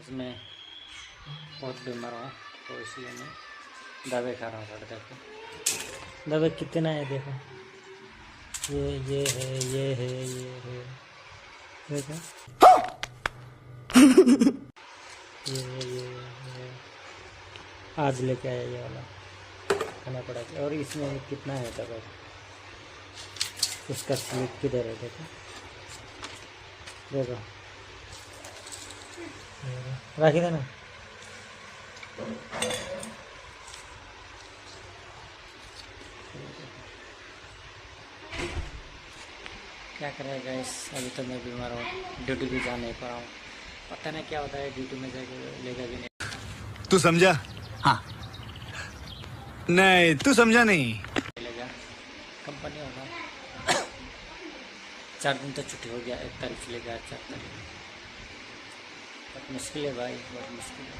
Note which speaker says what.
Speaker 1: इसमें बहुत बीमार हूँ तो इसलिए मैं दवाई खा रहा हूँ। थोड़ा देखो दवाई कितना है, देखो ये है, ये है, ये है, देखो ये आज लेके आया ये वाला खाना पड़ा था। और इसमें कितना है दवाई, इसका स्लिप किधर है, देखो देखो राखी देना। क्या करें गाइस, अभी तो मैं बीमार हूँ, ड्यूटी भी जा नहीं पा रहा हूँ। पता नहीं क्या होता है ड्यूटी में जाके, लेगा भी नहीं।
Speaker 2: तू समझा? हाँ नहीं, तू समझा नहीं।
Speaker 1: लेगा कंपनी होगा। 4 दिन तो छुट्टी हो गया, 1 तारीख से लेकर 4 तारीख। बहुत मुश्किल है भाई, बहुत मुश्किल है।